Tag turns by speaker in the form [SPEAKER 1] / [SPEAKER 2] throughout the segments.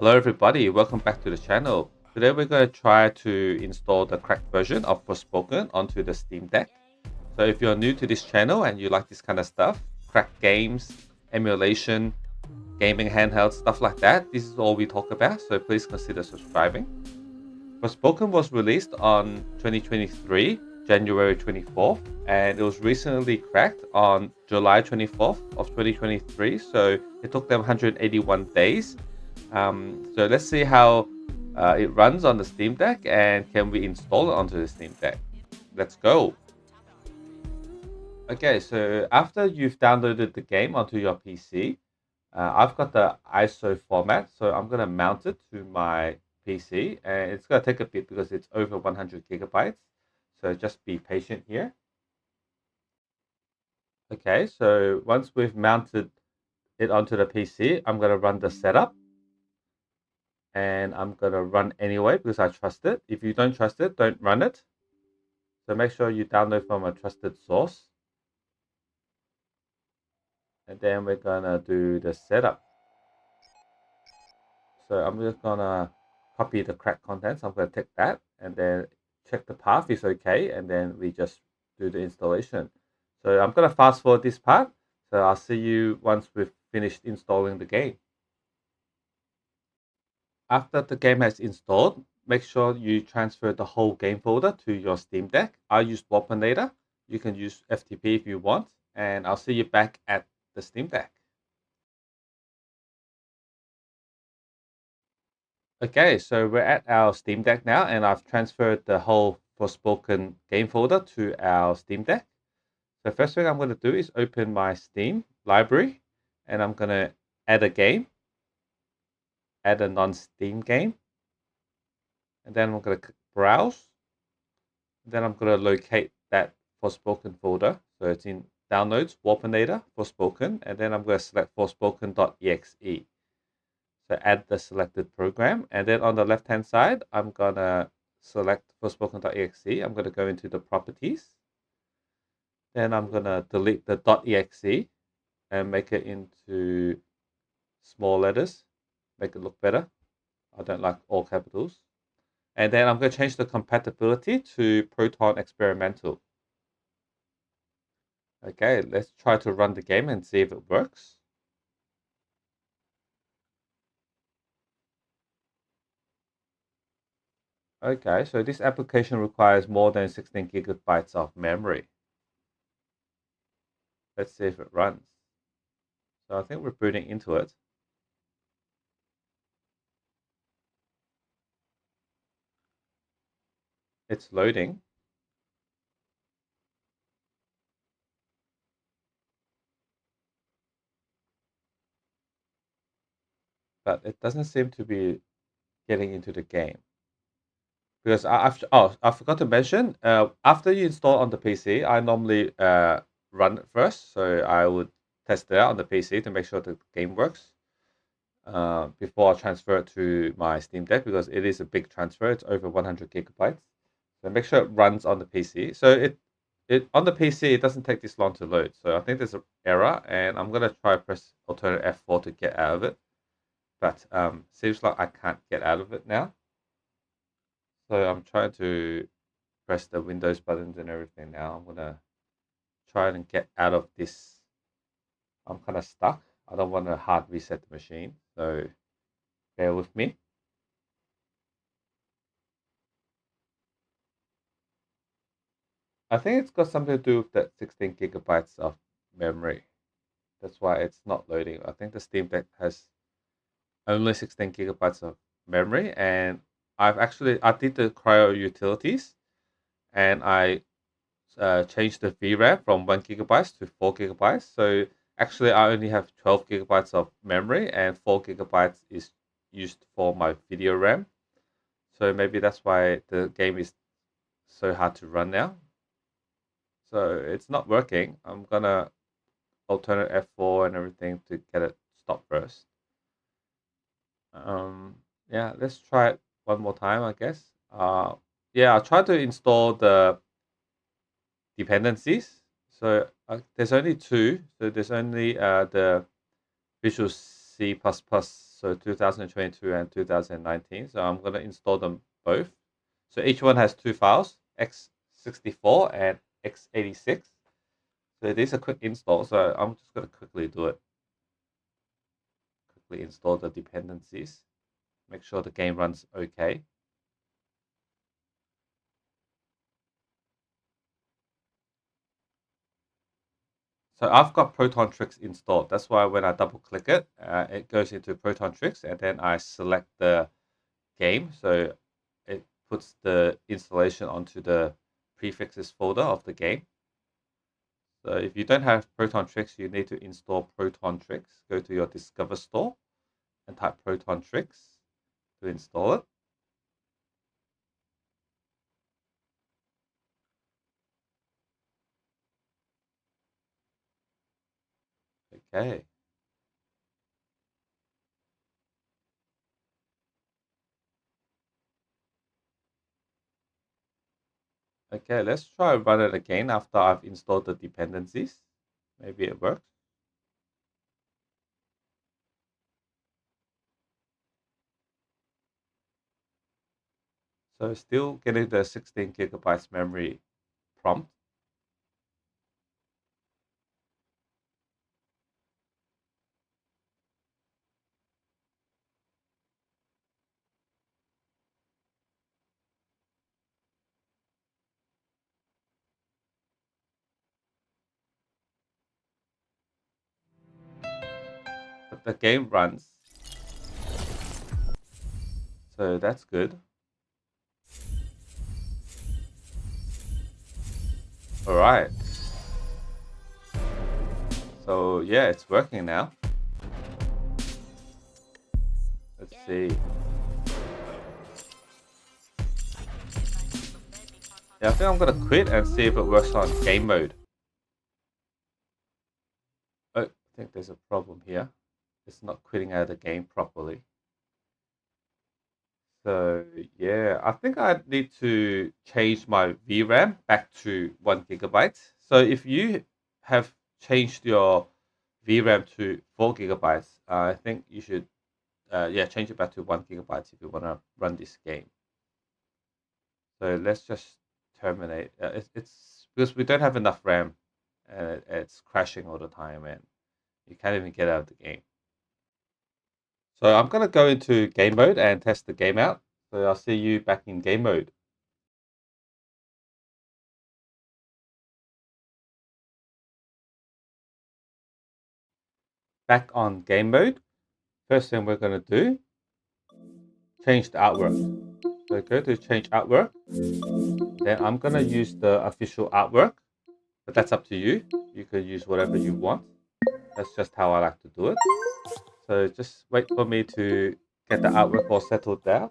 [SPEAKER 1] Hello everybody, welcome back to the channel. Today we're going to try to install the cracked version of Forspoken onto the Steam Deck. So if you're new to this channel and you like this kind of stuff, cracked games, emulation, gaming handhelds, stuff like that, this is all we talk about, so please consider subscribing. Forspoken was released on 2023, January 24th, and it was recently cracked on July 24th of 2023, so it took them 181 days. So let's see how it runs on the Steam Deck and can we install it onto the Steam Deck. Let's go. Okay, so after you've downloaded the game onto your PC, I've got the ISO format, so I'm going to mount it to my PC, and it's going to take a bit because it's over 100 gigabytes. So just be patient here. Okay, so once we've mounted it onto the PC, I'm going to run the setup. And I'm going to run anyway because I trust it. If you don't trust it, don't run it. So make sure you download from a trusted source. And then we're going to do the setup. So I'm just going to copy the cracked contents. I'm going to take that and then check the path is okay. And then we just do the installation. So I'm going to fast forward this part. So I'll see you once we've finished installing the game. After the game has installed, make sure you transfer the whole game folder to your Steam Deck. I use Warpinator. You can use FTP if you want, and I'll see you back at the Steam Deck. Okay, so we're at our Steam Deck now, and I've transferred the whole Forspoken game folder to our Steam Deck. The first thing I'm going to do is open my Steam library, and I'm going to add a game, add a non-Steam game, and then I'm going to browse. Then I'm going to locate that Forspoken folder. So it's in Downloads, Warpinator, Forspoken, and then I'm going to select forspoken.exe. So add the selected program, and then on the left-hand side, I'm going to select forspoken.exe. I'm going to go into the properties. Then I'm going to delete the .exe and make it into small letters, make it look better. I don't like all capitals. And then I'm going to change the compatibility to Proton Experimental. Okay, let's try to run the game and see if it works. Okay, so this application requires more than 16 gigabytes of memory. Let's see if it runs. So I think we're booting into it. It's loading. But it doesn't seem to be getting into the game. Because I forgot to mention, after you install on the PC, I normally run it first. So I would test it out on the PC to make sure the game works before I transfer it to my Steam Deck because it is a big transfer. It's over 100 gigabytes. So make sure it runs on the PC. So it on the PC, it doesn't take this long to load. So I think there's an error, and I'm gonna try press alternate F4 to get out of it. But seems like I can't get out of it now. So I'm trying to press the Windows buttons and everything now. I'm gonna try and get out of this. I'm kind of stuck. I don't want to hard reset the machine, so bear with me. I think it's got something to do with that 16 gigabytes of memory. That's why it's not loading. I think the Steam Deck has only 16 gigabytes of memory, and I did the cryo utilities, and I changed the VRAM from 1 gigabytes to 4 gigabytes. So actually, I only have 12 gigabytes of memory, and 4 gigabytes is used for my video RAM. So maybe that's why the game is so hard to run now. So it's not working. I'm gonna alternate F4 and everything to get it stopped first. Yeah, let's try it one more time, I guess. Yeah, I'll try to install the dependencies. So there's only two. So there's only the Visual C++, so 2022 and 2019. So I'm going to install them both. So each one has two files, x64 and x86. So it is a quick install, so I'm just going to quickly do it. Quickly install the dependencies. Make sure the game runs okay. So I've got Proton Tricks installed. That's why when I double click it, it goes into Proton Tricks, and then I select the game. So it puts the installation onto the prefixes folder of the game. So if you don't have Proton Tricks, you need to install Proton Tricks. Go to your Discover store and type Proton Tricks to install it. Okay. Okay, let's try run it again after I've installed the dependencies. Maybe it works. So still getting the 16 gigabytes memory prompt. But the game runs. So that's good. All right. So yeah, it's working now. Let's see. Yeah, I think I'm gonna quit and see if it works on game mode. Oh, I think there's a problem here. It's not quitting out of the game properly. So yeah, I think I need to change my VRAM back to 1 GB. So if you have changed your VRAM to 4 GB, I think you should yeah, change it back to 1 GB if you want to run this game. So let's just terminate. It's because we don't have enough RAM, and it's crashing all the time, and you can't even get out of the game. So I'm gonna go into game mode and test the game out. So I'll see you back in game mode. Back on game mode. First thing we're gonna do, change the artwork. So go to change artwork. Then I'm gonna use the official artwork, but that's up to you. You can use whatever you want. That's just how I like to do it. So just wait for me to get the artwork all settled down.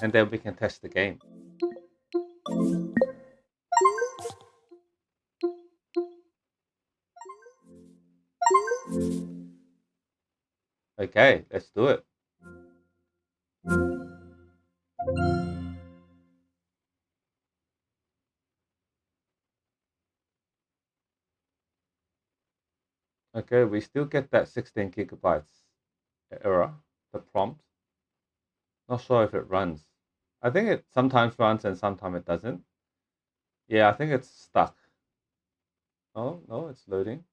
[SPEAKER 1] And then we can test the game. Okay, let's do it. Okay, we still get that 16 gigabytes error, the prompt. Not sure if it runs. I think it sometimes runs and sometimes it doesn't. Yeah, I think it's stuck. Oh, no, it's loading.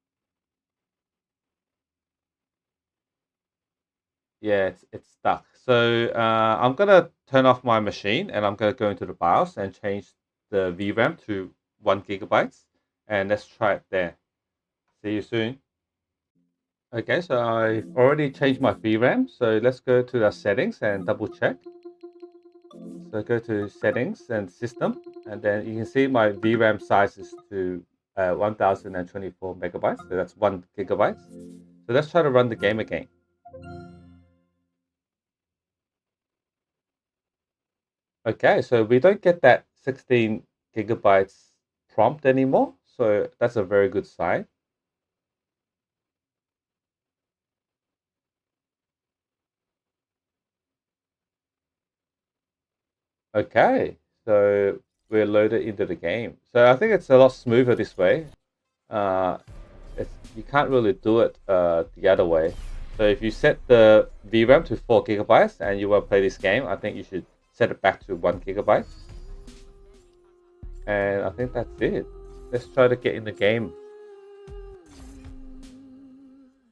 [SPEAKER 1] Yeah, it's stuck. So I'm gonna turn off my machine and I'm gonna go into the BIOS and change the VRAM to 1 GB, and let's try it there. See you soon. Okay, so I've already changed my VRAM. So let's go to the settings and double check. So go to settings and system, and then you can see my VRAM size is to 1024 megabytes. So that's 1 GB. So let's try to run the game again. Okay, so we don't get that 16 gigabytes prompt anymore. So that's a very good sign. Okay, so we're loaded into the game. So I think it's a lot smoother this way. uh, you can't really do it the other way. So if you set the VRAM to 4 gigabytes and you want to play this game, I think you should set it back to 1 gigabyte. And I think that's it. Let's try to get in the game.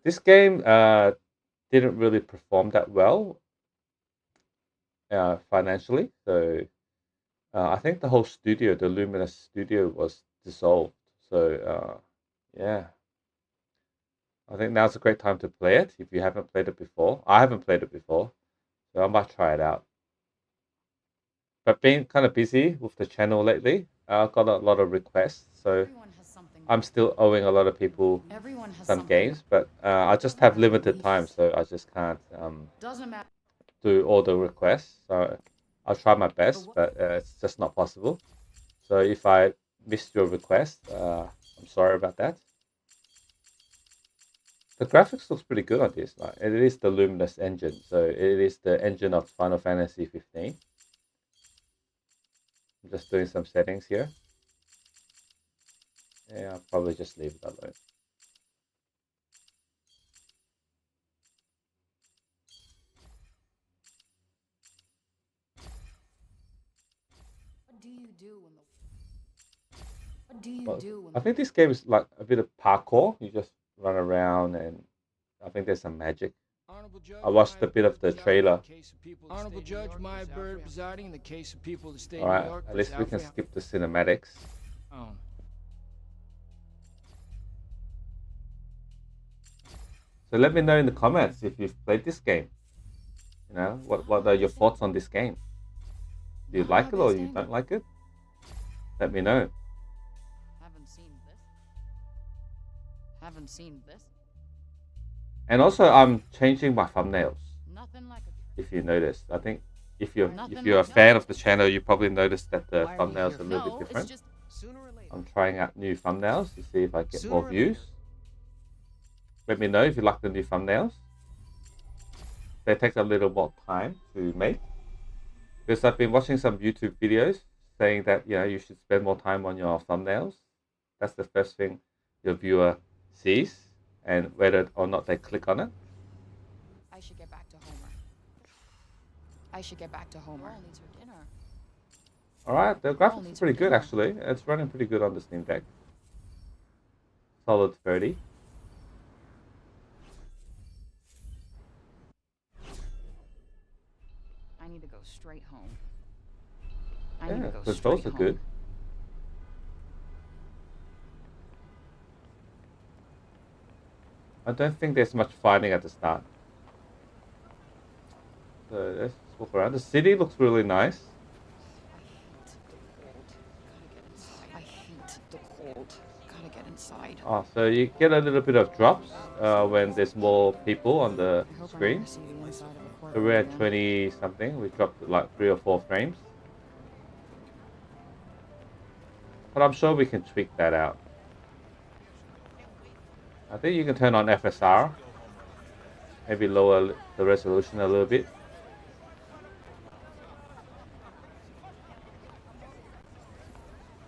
[SPEAKER 1] This game didn't really perform that well financially. So I think the whole studio, the Luminous studio, was dissolved. So yeah. I think now's a great time to play it if you haven't played it before. I haven't played it before, so I might try it out. But being kind of busy with the channel lately, I've got a lot of requests, so I'm still owing a lot of people some games, but I just have limited time, so I just can't do all the requests. So I'll try my best, but it's just not possible. So if I missed your request, I'm sorry about that. The graphics looks pretty good on this. Like it is the Luminous engine, so it is the engine of Final Fantasy 15. I'm just doing some settings here. Yeah, I'll probably just leave it alone.
[SPEAKER 2] What do you do when What do you do when
[SPEAKER 1] I think this game is like a bit of parkour. You just run around, and I think there's some magic. I watched a bit of the trailer.
[SPEAKER 3] Honorable Judge Meyerberg presiding in the case of people of the state
[SPEAKER 1] All
[SPEAKER 3] of
[SPEAKER 1] right,
[SPEAKER 3] New York.
[SPEAKER 1] at least we can skip the cinematics.
[SPEAKER 3] Oh.
[SPEAKER 1] So let me know in the comments if you've played this game. You know, what are your thoughts on this game? Do you like it or you don't like it? Let me know.
[SPEAKER 2] Haven't seen this.
[SPEAKER 1] And also, I'm changing my thumbnails.
[SPEAKER 2] Nothing like
[SPEAKER 1] If you noticed, I think if you're a fan of the channel, you probably noticed that the thumbnails are a little bit different. I'm trying out new thumbnails to see if I get more views. Let me know if you like the new thumbnails. They take a little more time to make, because I've been watching some YouTube videos saying that you should spend more time on your thumbnails. That's the first thing your viewer sees, and whether or not they click on it.
[SPEAKER 2] I should get back to Homer. I should get back to Homer.
[SPEAKER 1] Alright, the graphics are pretty good actually. It's running pretty good on the Steam Deck. Solid 30.
[SPEAKER 2] I need to go straight home.
[SPEAKER 1] Yeah, controls are good. I don't think there's much fighting at the start. So let's walk around. The city looks really nice.
[SPEAKER 2] I hate the cold. Gotta get inside.
[SPEAKER 1] Oh, so you get a little bit of drops when there's more people on the screen. So we're at 20 something. We dropped like 3 or 4 frames. But I'm sure we can tweak that out. I think you can turn on FSR. Maybe lower the resolution a little bit.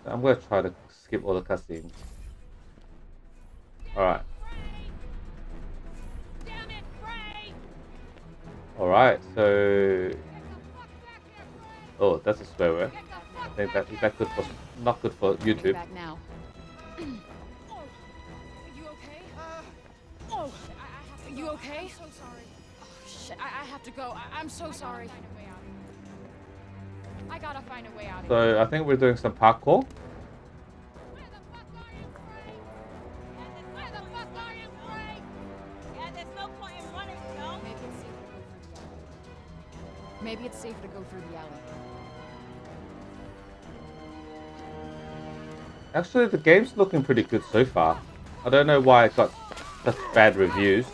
[SPEAKER 1] I'm going to try to skip all the cutscenes. Alright. Alright, so... Oh, that's a swear word. I think that's good for... not good for YouTube.
[SPEAKER 2] Back now. Are you okay? I'm so sorry. Oh, shit, I have to go. I'm so sorry. I gotta find a way out of here.
[SPEAKER 1] So I think we're doing some parkour.
[SPEAKER 2] Maybe it's safer to go through the alley.
[SPEAKER 1] Actually, the game's looking pretty good so far. I don't know why it got such bad reviews.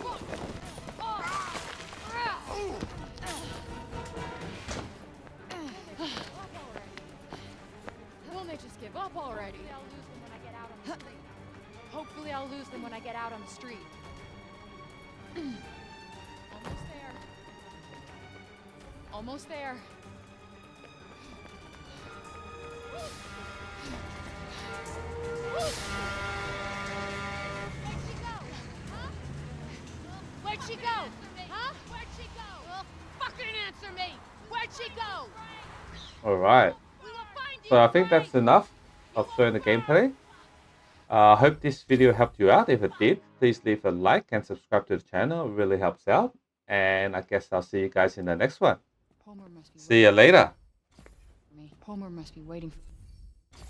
[SPEAKER 2] Won't they just give up already? Hopefully I'll lose them when I get out on the street. Almost there. Almost there. she go? Huh? Where'd she go? Well, fucking answer me. Where'd she go?
[SPEAKER 1] All right.
[SPEAKER 2] We will find you,
[SPEAKER 1] So I think
[SPEAKER 2] Frank.
[SPEAKER 1] that's enough of showing the gameplay. I hope this video helped you out. If it did, please leave a like and subscribe to the channel. It really helps out. And I guess I'll see you guys in the next one.
[SPEAKER 2] Palmer must be
[SPEAKER 1] See you later.
[SPEAKER 2] waiting for me. Palmer must be waiting for